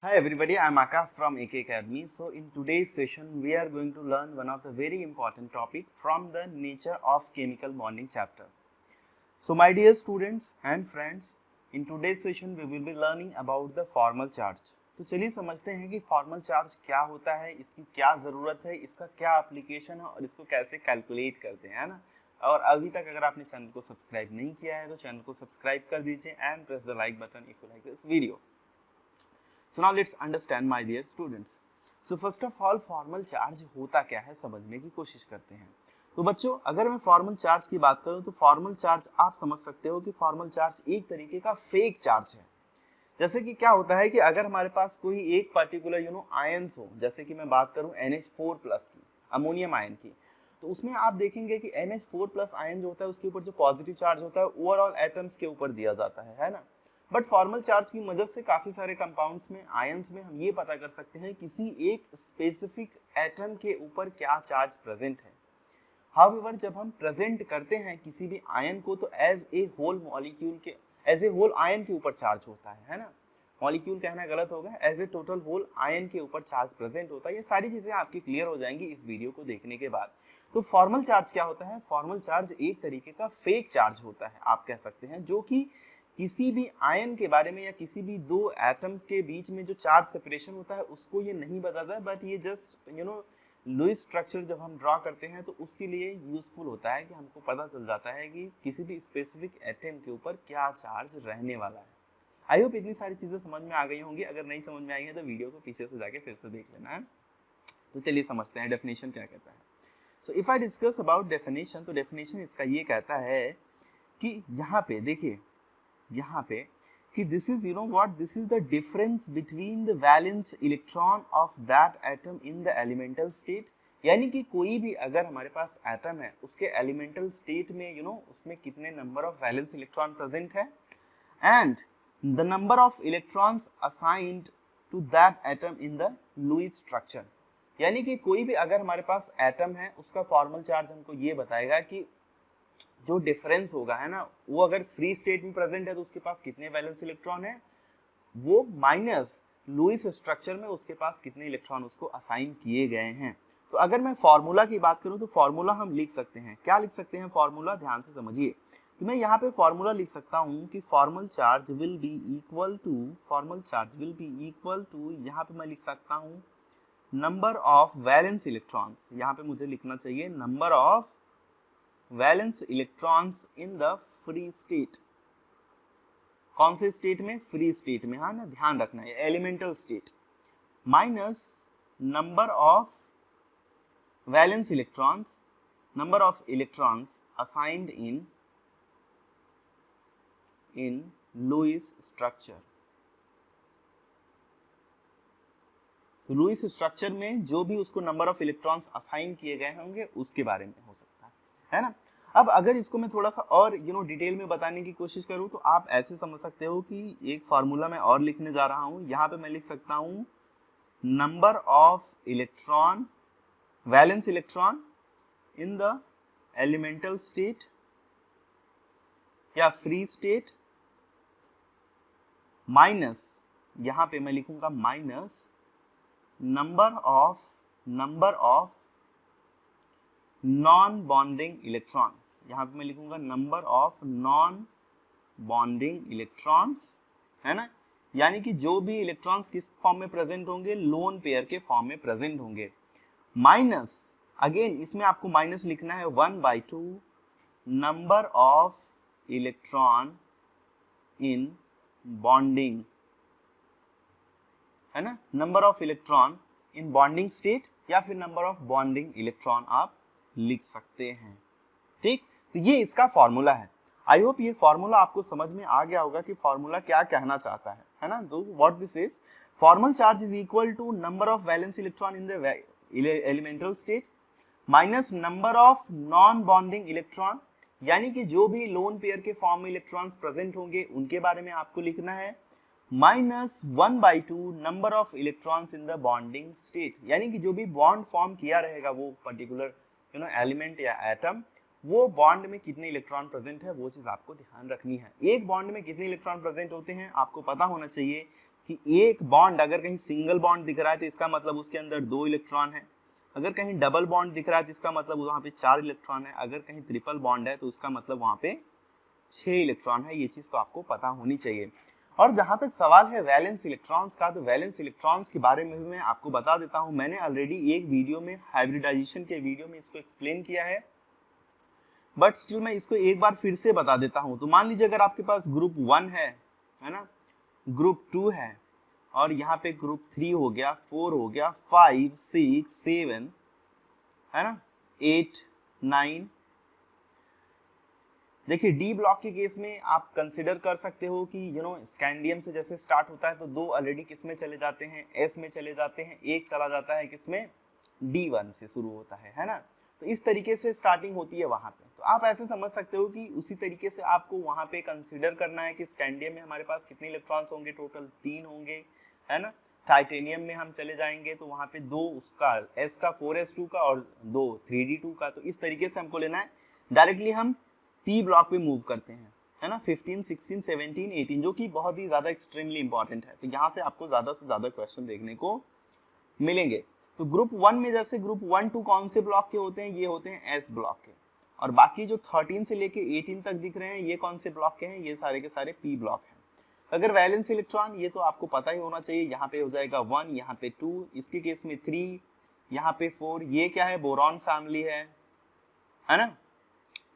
Hi everybody, I am Akash from AK Academy. So in today's session, we are going to learn one of the very important topic from the nature of chemical bonding chapter. So my dear students and friends, in today's session we will be learning about the formal charge. तो चलिए समझते हैं कि formal charge क्या होता है, इसकी क्या ज़रूरत है, इसका क्या एप्लीकेशन है और इसको कैसे कैलकुलेट करते हैं, है ना। और अभी तक अगर आपने चैनल को सब्सक्राइब नहीं किया है तो चैनल को सब्सक्राइब कर दीजिए and press the like button if you like this video. So now let's understand my dear students. So first of all formal charge होता क्या है समझने की कोशिश करते हैं. तो बच्चों अगर मैं फॉर्मल चार्ज की बात करूं तो फॉर्मल चार्ज आप समझ सकते हो कि फॉर्मल चार्ज एक तरीके का फेक चार्ज है. जैसे कि क्या होता है कि अगर हमारे पास कोई एक पर्टिकुलर आयंस हो, जैसे कि मैं बात करूं NH4+ की, अमोनियम आयन की, तो उसमें आप देखेंगे कि NH4+ आयन जो होता है उसके ऊपर जो पॉजिटिव चार्ज होता है ओवरऑल एटम्स के ऊपर दिया जाता है ना. बट फॉर्मल चार्ज की मदद से काफी सारे कंपाउंड्स में, आयंस में हम ये पता कर सकते हैं किसी एक स्पेसिफिक एटम के ऊपर क्या चार्ज प्रेजेंट है. हाउएवर जब हम प्रेजेंट करते हैं किसी भी आयन को तो एज ए होल मॉलिक्यूल के, एज ए होल आयन के ऊपर चार्ज होता है ना. मॉलिक्यूल कहना गलत होगा, as a total whole ion के ऊपर चार्ज प्रेजेंट होता है. ये सारी चीजें आपकी क्लियर हो जाएंगी इस वीडियो को देखने के बाद. तो फॉर्मल चार्ज क्या होता है? फॉर्मल चार्ज एक तरीके का फेक चार्ज होता है, आप कह सकते हैं, जो कि किसी भी आयन के बारे में या किसी भी दो एटम के बीच में जो चार्ज सेपरेशन होता है उसको ये नहीं बताता है, बट ये जस्ट लुईस स्ट्रक्चर जब हम ड्रॉ करते हैं तो उसके लिए यूजफुल होता है कि हमको पता चल जाता है कि किसी भी स्पेसिफिक एटम के ऊपर क्या चार्ज रहने वाला है. आई होप इतनी सारी चीजें समझ में आ गई होंगी. अगर नहीं समझ में आई है तो वीडियो को पीछे से जाके फिर से देख लेना है. तो चलिए समझते हैं डेफिनेशन क्या कहता है. So if I discuss about definition, तो डेफिनेशन इसका ये कहता है कि यहाँ पे देखिए, यहाँ पे कि this is what, this is the difference between the valence electron of that atom in the elemental state. यानी कि कोई भी अगर हमारे पास एटम है उसके एलिमेंटल स्टेट में उसमें कितने number of valence electron present है and the number of electrons assigned to that atom in the Lewis structure. यानी कि कोई भी अगर हमारे पास एटम है उसका फॉर्मल चार्ज हमको ये बताएगा कि जो डिफरेंस होगा, है ना, वो अगर फ्री स्टेट में प्रेजेंट है तो उसके पास कितने वैलेंस इलेक्ट्रॉन है, वो माइनस लुईस स्ट्रक्चर में उसके पास कितने इलेक्ट्रॉन उसको असाइन किए गए हैं. तो अगर मैं फॉर्मूला की बात करूं तो फॉर्मूला हम लिख सकते हैं. क्या लिख सकते हैं फॉर्मूला? ध्यान से समझिए कि मैं यहाँ पे फॉर्मूला लिख सकता हूँ कि formal charge will be equal to, formal charge will be equal to, यहाँ पे मैं लिख सकता हूँ नंबर ऑफ वैलेंस इलेक्ट्रॉन. यहाँ पे मुझे लिखना चाहिए number of valence electrons in the free state. कौन से स्टेट में? फ्री स्टेट में, हाँ ना, ध्यान रखना है, elemental state, minus number of valence electrons, number of electrons assigned in Lewis structure. तो लुईस स्ट्रक्चर में जो भी उसको नंबर ऑफ इलेक्ट्रॉन्स असाइन किए गए होंगे उसके बारे में हो सकता है ना. अब अगर इसको मैं थोड़ा सा और डिटेल में बताने की कोशिश करूं तो आप ऐसे समझ सकते हो कि एक फॉर्मूला मैं और लिखने जा रहा हूं. यहाँ पे मैं लिख सकता हूं number of electron, valence electron in the elemental state या फ्री स्टेट, माइनस, यहाँ पे मैं लिखूंगा minus number of non bonding electron. यहाँ पे मैं लिखूंगा number of non bonding electrons, है ना. यानी कि जो भी इलेक्ट्रॉन्स किस फॉर्म में प्रेजेंट होंगे, लोन पेयर के फॉर्म में प्रेजेंट होंगे, माइनस, अगेन इसमें आपको माइनस लिखना है 1/2 number of electron in bonding, है ना, number of electron in bonding state या फिर नंबर ऑफ बॉन्डिंग इलेक्ट्रॉन आप लिख सकते हैं. ठीक, तो ये इसका फॉर्मूला है. आई होप ये फॉर्मूला आपको समझ में आ गया होगा कि फॉर्मूला क्या कहना चाहता है ना. तो what this is, formal charge is equal to number of valence electron in the elemental state minus number of non bonding electron. यानी कि जो भी लोन पेयर के फॉर्म में इलेक्ट्रॉन्स प्रेजेंट होंगे उनके बारे में आपको लिखना है, minus 1/2 number of electrons in the bonding state. यानी कि जो भी बॉन्ड फॉर्म किया रहेगा वो पर्टिकुलर एलिमेंट या एटम, वो बॉन्ड में कितने इलेक्ट्रॉन प्रेजेंट है वो चीज आपको ध्यान रखनी है. एक बॉन्ड में कितने इलेक्ट्रॉन प्रेजेंट होते हैं आपको पता होना चाहिए कि एक बॉन्ड अगर कहीं सिंगल बॉन्ड दिख रहा है तो इसका मतलब उसके अंदर 2 इलेक्ट्रॉन है, अगर कहीं डबल बॉन्ड दिख रहा है तो इसका मतलब वहां पे 4 इलेक्ट्रॉन है, अगर कहीं ट्रिपल बॉन्ड है तो उसका मतलब वहां पे 6 इलेक्ट्रॉन है। ये चीज तो आपको पता होनी चाहिए। और जहां तक सवाल है वैलेंस इलेक्ट्रॉन्स का, तो वैलेंस इलेक्ट्रॉन्स के बारे में भी मैं आपको बता देता हूं। मैंने ऑलरेडी एक वीडियो में, हाइब्रिडाइजेशन के वीडियो में इसको एक्सप्लेन किया है, बट स्टिल मैं इसको एक बार फिर से बता देता हूं। तो मान लीजिए अगर आपके पास ग्रुप 1 है ना, ग्रुप 2 है, और यहाँ पे ग्रुप 3 हो गया, 4 हो गया, 5, 6, 7 है ना, 8, 9। देखिए डी ब्लॉक के केस में आप कंसिडर कर सकते हो कि स्कैंडियम से जैसे स्टार्ट होता है तो 2 ऑलरेडी किस में चले जाते हैं, एस में चले जाते हैं, एक चला जाता है किसमें, D1 से शुरू होता है ना। तो इस तरीके से स्टार्टिंग होती है वहां पे। तो आप ऐसे समझ सकते हो कि उसी तरीके से आपको वहां पे कंसिडर करना है कि स्कैंडियम में हमारे पास कितने इलेक्ट्रॉन्स होंगे, टोटल 3 होंगे, है ना। टाइटेनियम में हम चले जाएंगे तो वहां पे 2 उसका S का 4s2 का और 2 3d2 का। तो इस तरीके से हमको लेना है। डायरेक्टली हम P ब्लॉक पे मूव करते हैं, है ना, 15, 16, 17, 18, जो कि बहुत ही ज्यादा एक्सट्रीमली इंपॉर्टेंट है। तो यहाँ से आपको ज्यादा से ज्यादा क्वेश्चन देखने को मिलेंगे। तो ग्रुप 1 में जैसे ग्रुप 1, 2 कौन से ब्लॉक के होते हैं, ये होते हैं S ब्लॉक के, और बाकी जो 13 से लेके 18 तक दिख रहे हैं ये कौन से ब्लॉक के हैं, ये सारे के सारे P ब्लॉक हैं। अगर वैलेंस इलेक्ट्रॉन, ये तो आपको पता ही होना चाहिए, यहाँ पे हो जाएगा 1, यहाँ पे 2, इसके केस में 3, यहाँ पे 4, ये क्या है, बोरॉन फैमिली है ना।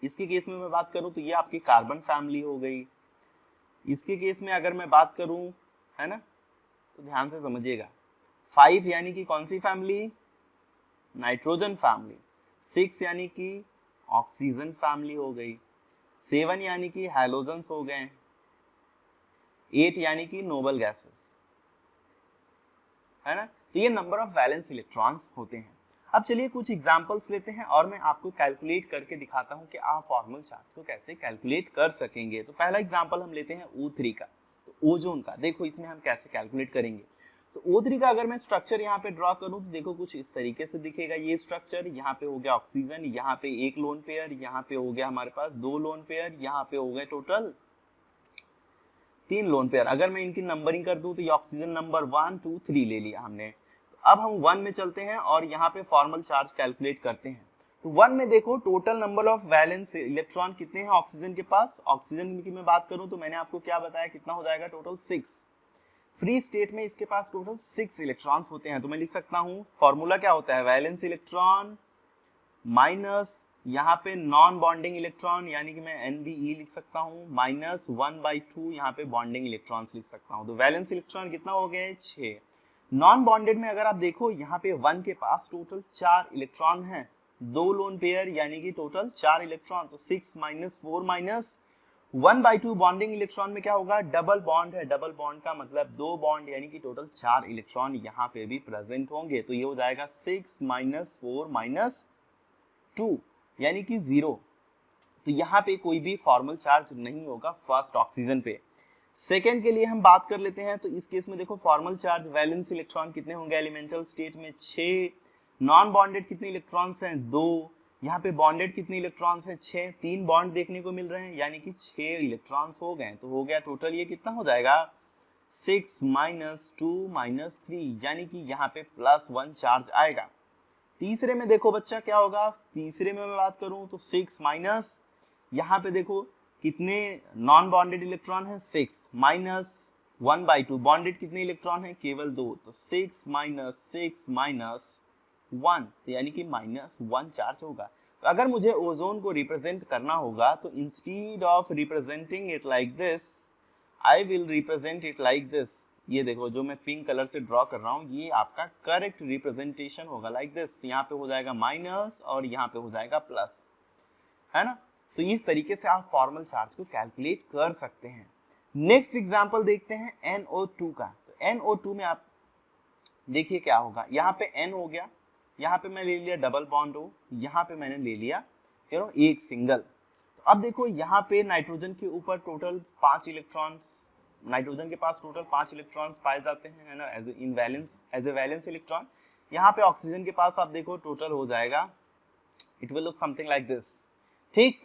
इसके केस में मैं बात करूं तो ये आपकी कार्बन फैमिली हो गई। इसके केस में अगर मैं बात करूं, है ना, तो ध्यान से समझिएगा, 5 यानी कि कौन सी फैमिली, नाइट्रोजन फैमिली। 6 यानी कि ऑक्सीजन फैमिली हो गई। 7 यानी कि हैलोजन्स हो गए। 8 यानी कि नोबल गैसेस, है ना। तो ये नंबर ऑफ वैलेंस इलेक्ट्रॉन्स होते हैं। अब चलिए कुछ एग्जांपल्स लेते हैं और मैं आपको कैलकुलेट करके दिखाता हूं कि आप फॉर्मल चार्ज को कैसे कैलकुलेट कर सकेंगे। तो पहला एग्जांपल हम लेते हैं O3 का, तो ओजोन का। देखो इसमें हम कैसे कैलकुलेट करेंगे। तो O3 का अगर मैं स्ट्रक्चर यहाँ पे ड्रॉ करूं तो देखो कुछ इस तरीके से दिखेगा ये स्ट्रक्चर। यहाँ पे हो गया ऑक्सीजन, यहाँ पे एक लोन पेयर, यहाँ पे हो गया हमारे पास 2 लोन पेयर, यहाँ पे हो गए टोटल 3 लोन पेयर। अगर मैं इनकी नंबरिंग कर दूं तो ये ऑक्सीजन नंबर 1, 2, 3 ले लिया हमने। अब हम 1 में चलते हैं और यहाँ पे फॉर्मल चार्ज कैलकुलेट करते हैं। तो 1 में देखो total number of valence electron कितने हैं ऑक्सीजन के पास। ऑक्सीजन की मैं बात करूं तो मैंने आपको क्या बताया, कितना हो जाएगा, टोटल 6। फ्री स्टेट में इसके पास टोटल 6 इलेक्ट्रॉन्स होते हैं। तो मैं लिख सकता हूं, फॉर्मूला क्या होता है, वैलेंस इलेक्ट्रॉन माइनस यहाँ पे नॉन बॉन्डिंग इलेक्ट्रॉन, यानी कि मैं NBE लिख सकता हूँ, माइनस 1/2 यहाँ पे बॉन्डिंग इलेक्ट्रॉन्स लिख सकता हूँ। तो वैलेंस इलेक्ट्रॉन कितना हो गए, 6। नॉन बॉन्डेड में अगर आप देखो यहाँ पे 1 के पास टोटल 4 इलेक्ट्रॉन हैं, 2 लोन पेयर यानी कि टोटल 4 इलेक्ट्रॉन। तो 6 - 4 - 1/2 बॉन्डिंग इलेक्ट्रॉन में क्या होगा, डबल बॉन्ड है, डबल बॉन्ड का मतलब 2 बॉन्ड यानी कि टोटल 4 इलेक्ट्रॉन यहाँ पे भी प्रेजेंट होंगे। तो ये हो जाएगा 6 - 4 - 2 यानी कि 0। तो यहाँ पे कोई भी फॉर्मल चार्ज नहीं होगा फर्स्ट ऑक्सीजन पे। सेकेंड के लिए हम बात कर लेते हैं। तो इस केस में देखो फॉर्मल चार्ज वैलेंस इलेक्ट्रॉन कितने होंगे एलिमेंटल स्टेट में, 6। नॉन बॉन्डेड कितने इलेक्ट्रॉन्स हैं, 2। यहाँ पे बॉन्डेड कितने इलेक्ट्रॉन्स हैं, 6। 3 बॉन्ड देखने को मिल रहे हैं यानी कि 6 इलेक्ट्रॉन्स हो गए। तो हो गया टोटल ये कितना हो जाएगा, 6 - 2 - 3 यानी कि यहाँ पे +1 चार्ज आएगा। तीसरे में देखो बच्चा क्या होगा, तीसरे में मैं बात करूं तो 6 माइनस, यहाँ पे देखो कितने नॉन बॉन्डेड इलेक्ट्रॉन है, 6 माइनस 1/2 बॉन्डेड कितने इलेक्ट्रॉन है, केवल 2। तो 6 - 6 - 1 तो यानी कि -1 चार्ज होगा। तो अगर मुझे ओजोन को रिप्रेजेंट करना होगा तो instead of representing it like this, I will represent it like this. ये देखो जो मैं पिंक कलर से ड्रॉ कर रहा हूँ ये आपका करेक्ट रिप्रेजेंटेशन होगा लाइक दिस। यहाँ पे हो जाएगा माइनस और यहाँ पे हो जाएगा प्लस, है ना। तो इस तरीके से आप फॉर्मल चार्ज को कैलकुलेट कर सकते हैं। नेक्स्ट एग्जांपल देखते हैं NO2 का। तो NO2 में आप देखिए क्या होगा, यहाँ पे N हो गया, यहाँ पे मैं ले लिया डबल बॉन्ड O, यहाँ पे मैंने ले लिया एक सिंगल। तो अब देखो यहाँ पे नाइट्रोजन के ऊपर टोटल 5 इलेक्ट्रॉन्स, नाइट्रोजन के पास टोटल 5 इलेक्ट्रॉन्स पाए जाते हैं, है ना, एज ए वैलेंस इलेक्ट्रॉन। यहाँ पे ऑक्सीजन के पास आप देखो टोटल हो जाएगा, it will look something like this, ठीक।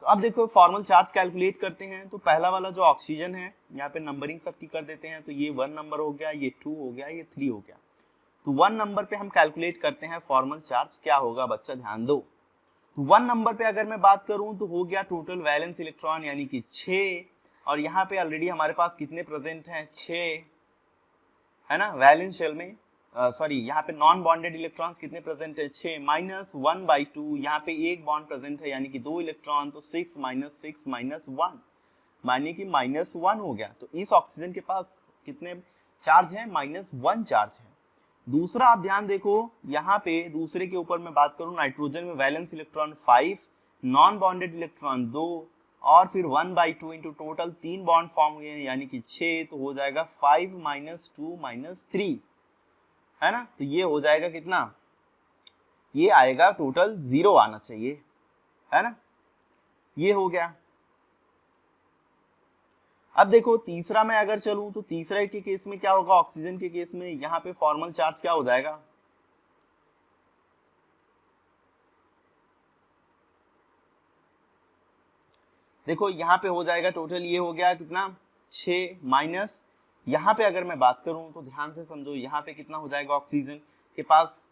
तो तो अब देखो फॉर्मल चार्ज कैलकुलेट करते हैं। तो पहला वाला जो ऑक्सीजन है, यहाँ पे नंबरिंग सबकी कर देते हैं। तो ये 1 नंबर हो गया, ये 2 हो गया, ये 3 हो गया। तो 1 नंबर पे हम कैलकुलेट करते हैं फॉर्मल चार्ज क्या होगा बच्चा, ध्यान दो। तो 1 नंबर पे अगर मैं बात करूं तो हो गया टोटल वैलेंस इलेक्ट्रॉन यानी कि 6, और यहाँ पे ऑलरेडी हमारे पास कितने प्रेजेंट हैं, 6, है ना। वैलेंस शेल में सॉरी यहाँ पे नॉन बॉन्डेड इलेक्ट्रॉन्स कितने प्रेजेंट है, 6 माइनस 1/2, यहाँ पे एक बॉन्ड प्रेजेंट है यानी कि 2 इलेक्ट्रॉन, तो 6 माइनस 6 माइनस 1 मानिए कि -1 हो गया। तो इस ऑक्सीजन के पास कितने चार्ज है, -1 चार्ज है। दूसरा आप ध्यान देखो, यहाँ पे दूसरे के ऊपर मैं बात करूं नाइट्रोजन में valence electron 5, non bonded electron 2, और फिर 1/2 इंटू टोटल 3 बॉन्ड फॉर्म हुए हैं यानी कि 6, तो हो जाएगा 5 - 2 - 3, है ना। तो ये हो जाएगा कितना, ये आएगा टोटल 0 आना चाहिए, है ना। ये हो गया। अब देखो तीसरा में अगर चलूं तो तीसरे के केस में क्या होगा, ऑक्सीजन के केस में यहाँ पे फॉर्मल चार्ज क्या हो जाएगा, देखो यहाँ पे हो जाएगा टोटल, ये हो गया कितना 6 माइनस, यहाँ पे अगर मैं बात करूं तो ध्यान से समझो, यहाँ पे कितना हो जाएगा ऑक्सीजन के पास,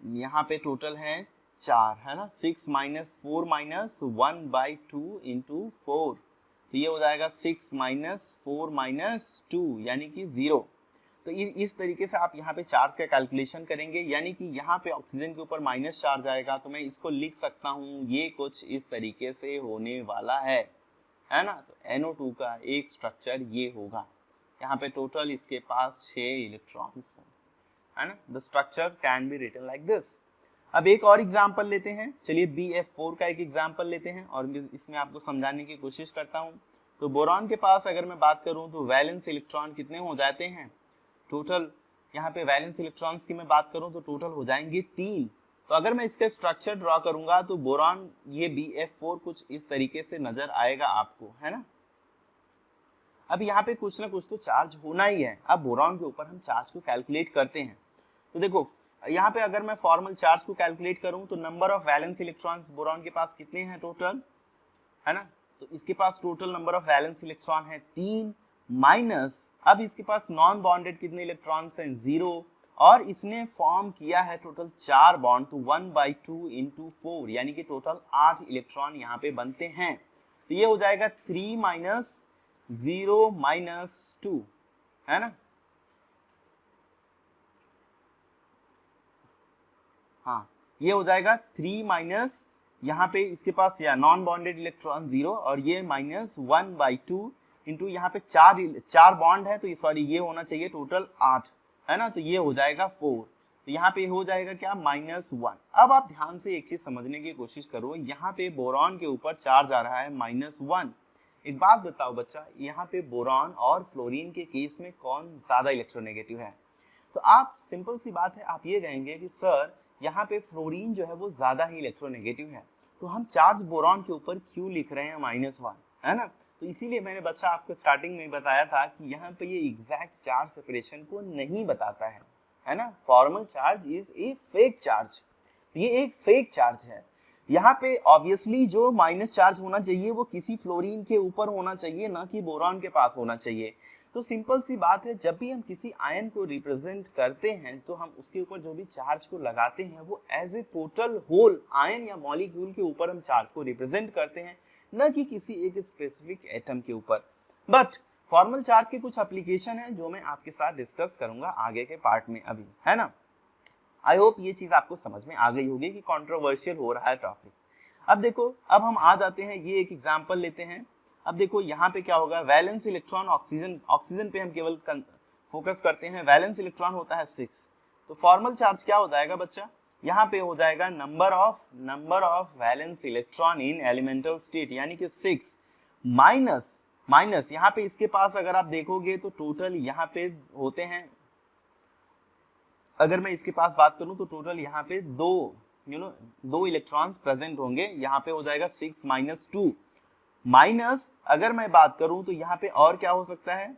यहाँ पे टोटल है 4, है ना। 6 - 4 - 1/2 इंटू 4, तो ये हो जाएगा 6 - 4 - 2 यानी कि 0। तो इस तरीके से आप यहाँ पे चार्ज का कैलकुलेशन करेंगे, यानी कि यहाँ पे ऑक्सीजन के ऊपर माइनस चार्ज आएगा, तो मैं इसको लिख सकता हूँ ये कुछ इस तरीके से होने वाला है ना। तो NO2 का एक स्ट्रक्चर ये होगा, यहाँ पे टोटल इसके पास 6 इलेक्ट्रॉन्स है ना। The structure can be written like this. अब एक और एग्जांपल लेते हैं, चलिए BF4 का एक एग्जांपल लेते हैं और इसमें आपको समझाने की कोशिश करता हूँ। तो बोरॉन के पास अगर मैं बात करूँ तो वैलेंस इलेक्ट्रॉन कितने हो जाते हैं, टोटल यहाँ पे वैलेंस इलेक्ट्रॉन्स की मैं बात करूँ तो टोटल हो जाएंगे 3। तो अगर मैं इसका स्ट्रक्चर ड्रॉ करूंगा तो बोरॉन ये BF4 कुछ इस तरीके से नजर आएगा आपको, है ना। अब यहाँ पे कुछ ना कुछ तो चार्ज होना ही है। अब बोरॉन के ऊपर हम चार्ज को कैलकुलेट करते हैं। तो देखो यहाँ पे अगर मैं फॉर्मल चार्ज को कैलकुलेट करूं तो number of valence electrons boron के पास कितने हैं टोटल, है ना। तो इसके पास total number of valence electron है 3, माइनस अब इसके पास नॉन बॉन्डेड कितने इलेक्ट्रॉन्स हैं, 0, और इसने फॉर्म किया है टोटल 4 बॉन्ड, तो 1/2 इंटू 4 यानी कि टोटल 8 इलेक्ट्रॉन यहाँ पे बनते हैं। तो ये हो जाएगा 3 - 0 - 2, है ना। हाँ, ये हो जाएगा 3 यहाँ पे इसके पास या नॉन बॉन्डेड इलेक्ट्रॉन 0 और ये -1/2 इंटू यहाँ पे 4 बॉन्ड है, तो ये सॉरी ये होना चाहिए टोटल 8, है ना। तो ये हो जाएगा 4, तो यहाँ पे हो जाएगा क्या -1। अब आप ध्यान से एक चीज समझने की कोशिश करो, यहाँ पे बोरॉन के ऊपर चार्ज आ रहा है -1। एक बात बताओ बच्चा, यहाँ पे बोरॉन और फ्लोरीन के केस में कौन ज्यादा इलेक्ट्रोनेगेटिव है। तो आप सिंपल सी बात है, आप ये कहेंगे कि सर यहाँ पे फ्लोरीन जो है वो ज्यादा ही इलेक्ट्रोनेगेटिव है, तो हम चार्ज बोरॉन के ऊपर क्यों लिख रहे हैं -1, है ना। तो इसीलिए मैंने बच्चा आपको स्टार्टिंग में बताया था कि यहाँ पे ये एग्जैक्ट चार्ज सेपरेशन को नहीं बताता है ना। Formal charge is a fake charge, तो ये एक फेक चार्ज है। यहाँ पे ऑब्वियसली जो माइनस चार्ज होना चाहिए वो किसी फ्लोरीन के ऊपर होना चाहिए, ना कि बोरॉन के पास होना चाहिए। तो सिंपल सी बात है, जब भी हम किसी आयन को रिप्रेजेंट करते हैं तो हम उसके ऊपर जो भी चार्ज को लगाते हैं वो as a total whole ion या मॉलिक्यूल के ऊपर हम चार्ज को रिप्रेजेंट करते हैं, न कि किसी एक स्पेसिफिक एटम के ऊपर। बट फॉर्मल चार्ज के कुछ एप्लीकेशन है जो मैं आपके साथ डिस्कस करूंगा आगे के पार्ट में अभी, है ना। आई होप ये चीज आपको समझ में आ गई होगी कि कंट्रोवर्शियल हो रहा है टॉपिक। अब देखो, अब हम आ जाते हैं, ये एक एग्जांपल लेते हैं। अब देखो यहाँ पे क्या होगा, वैलेंस इलेक्ट्रॉन ऑक्सीजन पे हम केवल फोकस करते हैं, वैलेंस इलेक्ट्रॉन होता है 6। तो फॉर्मल चार्ज क्या हो जाएगा बच्चा, यहाँ पे हो जाएगा number of valence electron in elemental state यानी कि 6 माइनस यहाँ पे इसके पास अगर आप देखोगे तो टोटल यहाँ पे होते हैं, अगर मैं इसके पास बात करूं तो टोटल यहाँ पे 2 इलेक्ट्रॉन्स प्रेजेंट होंगे। यहाँ पे हो जाएगा 6 - 2 माइनस अगर मैं बात करूं तो यहाँ पे और क्या हो सकता है,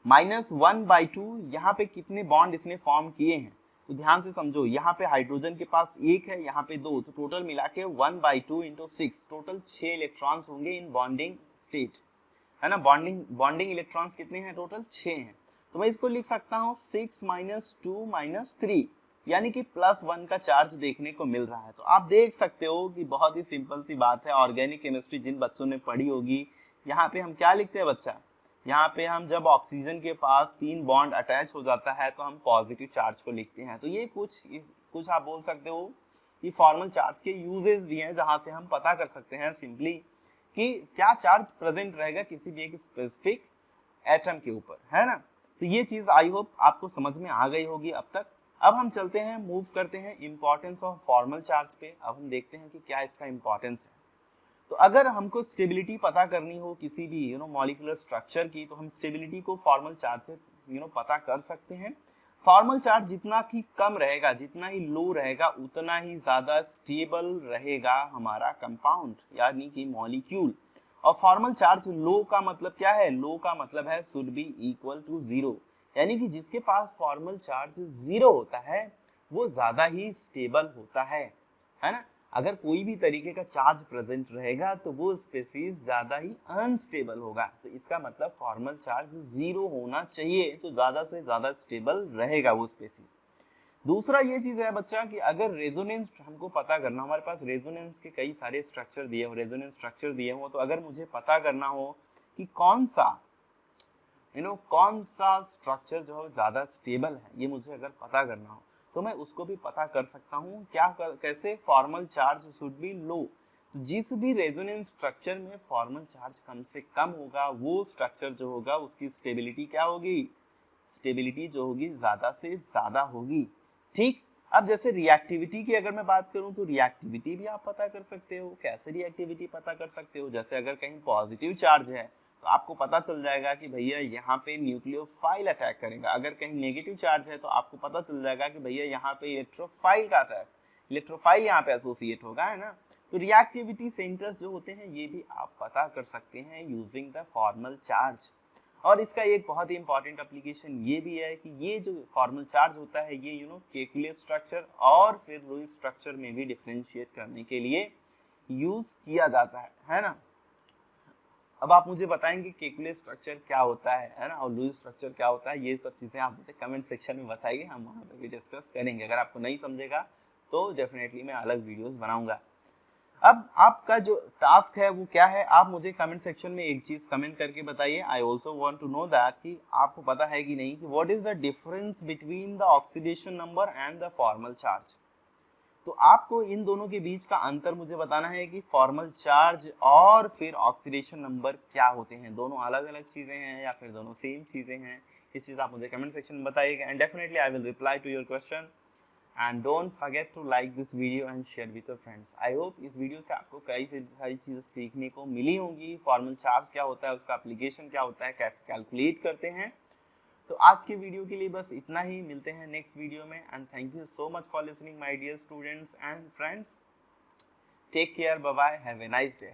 -1/2। यहाँ पे कितने बॉन्ड इसने फॉर्म किए हैं, तो ध्यान से समझो, यहाँ पे हाइड्रोजन के पास 1 है, यहाँ पे 2, तो टोटल मिला के 1/2 × 6, टोटल 6 इलेक्ट्रॉन्स होंगे इन बॉन्डिंग स्टेट, है ना। बॉन्डिंग इलेक्ट्रॉन्स कितने हैं, टोटल 6 हैं। तो मैं इसको लिख सकता हूँ 6 - 2 - 3, यानी कि +1 का चार्ज देखने को मिल रहा है। तो आप देख सकते हो कि बहुत ही सिंपल सी बात है, ऑर्गेनिक केमिस्ट्री जिन बच्चों ने पढ़ी होगी, यहाँ पे हम क्या लिखते हैं बच्चा, यहाँ पे हम जब ऑक्सीजन के पास 3 बॉन्ड अटैच हो जाता है तो हम पॉजिटिव चार्ज को लिखते हैं। तो ये कुछ आप बोल सकते हो कि फॉर्मल चार्ज के यूजेस भी हैं, जहां से हम पता कर सकते हैं सिंपली कि क्या चार्ज प्रेजेंट रहेगा किसी भी एक स्पेसिफिक एटम के ऊपर, है ना। तो ये चीज आई होप आपको समझ में आ गई होगी अब तक। अब हम चलते हैं, मूव करते हैं इंपॉर्टेंस ऑफ फॉर्मल चार्ज पे। अब हम देखते हैं कि क्या इसका इंपॉर्टेंस है। तो अगर हमको स्टेबिलिटी पता करनी हो किसी भी मॉलिक्यूलर स्ट्रक्चर की, तो हम स्टेबिलिटी को फॉर्मल चार्ज से पता कर सकते हैं। फॉर्मल चार्ज जितना ही कम रहेगा, जितना ही लो रहेगा, उतना ही ज्यादा स्टेबल रहेगा हमारा कंपाउंड यानी कि मॉलिक्यूल। और फॉर्मल चार्ज लो का मतलब क्या है, लो का मतलब है शुड बी इक्वल टू 0, यानी कि जिसके पास फॉर्मल चार्ज 0 होता है वो ज्यादा ही स्टेबल होता है ना। अगर कोई भी तरीके का चार्ज प्रेजेंट रहेगा तो वो स्पीशीज ज्यादा ही अनस्टेबल होगा। तो इसका मतलब फॉर्मल चार्ज 0 होना चाहिए, तो ज्यादा से ज्यादा स्टेबल रहेगा वो स्पीशीज। दूसरा ये चीज है बच्चा कि अगर रेजोनेंस हमको पता करना, हमारे पास रेजोनेंस के कई सारे स्ट्रक्चर दिए हो, रेजोनेंस स्ट्रक्चर दिए हो, तो अगर मुझे पता करना हो कि कौन सा स्ट्रक्चर जो ज्यादा स्टेबल है, ये मुझे अगर पता करना हो तो मैं उसको भी पता कर सकता हूँ। कैसे, फॉर्मल चार्ज शुड बी लो। तो जिस भी रेजोनेंस स्ट्रक्चर में फॉर्मल चार्ज कम से कम होगा, वो स्ट्रक्चर जो होगा उसकी स्टेबिलिटी क्या होगी, स्टेबिलिटी जो होगी ज्यादा से ज्यादा होगी। ठीक, अब जैसे रिएक्टिविटी की अगर मैं बात करूं तो रिएक्टिविटी भी आप पता कर सकते हो। कैसे रिएक्टिविटी पता कर सकते हो, जैसे अगर कहीं पॉजिटिव चार्ज है तो आपको पता चल जाएगा कि भैया यहाँ पे न्यूक्लियोफाइल अटैक करेगा। अगर कहीं नेगेटिव चार्ज है तो आपको पता चल जाएगा कि भैया यहाँ पे इलेक्ट्रोफाइल का अटैक, इलेक्ट्रोफाइल यहाँ पे एसोसिएट होगा, है ना। तो रिएक्टिविटी सेंटर्स जो होते हैं ये भी आप पता कर सकते हैं यूजिंग द फॉर्मल चार्ज। और इसका एक बहुत ही इंपॉर्टेंट एप्लीकेशन ये भी है कि ये जो फॉर्मल चार्ज होता है ये केकुलस स्ट्रक्चर और फिर लुईस स्ट्रक्चर में भी डिफरेंशिएट करने के लिए यूज किया जाता है ना। अब आप मुझे बताएंगे केकुलस स्ट्रक्चर क्या होता है ना, और लुईस स्ट्रक्चर क्या होता है, ये सब चीजें आप मुझे कमेंट सेक्शन में बताइए, हम वहाँ पे भी डिस्कस करेंगे। अगर आपको नहीं समझेगा तो डेफिनेटली मैं अलग वीडियोस बनाऊंगा। अब आपका जो टास्क है वो क्या है, आप मुझे कमेंट सेक्शन में एक चीज कमेंट करके बताइए। I also want to know that कि आपको पता है कि नहीं कि what is the difference between the oxidation number and the formal charge. तो आपको इन दोनों के बीच का अंतर मुझे बताना है कि फॉर्मल चार्ज और फिर ऑक्सीडेशन नंबर क्या होते हैं, दोनों अलग अलग चीजें हैं या फिर दोनों सेम चीजें हैं। इस चीज आप मुझे कमेंट सेक्शन में बताइएगा and definitely I will reply to your question. And don't forget to like this video and share with your friends. I hope इस वीडियो से आपको कई सारी चीजें सीखने को मिली होंगी। फॉर्मल चार्ज क्या होता है, उसका एप्लीकेशन क्या होता है, कैसे कैलकुलेट करते हैं। तो आज के वीडियो के लिए बस इतना ही, मिलते हैं नेक्स्ट वीडियो में and thank you so much for listening my dear students and friends. Take care, bye bye, have a nice day.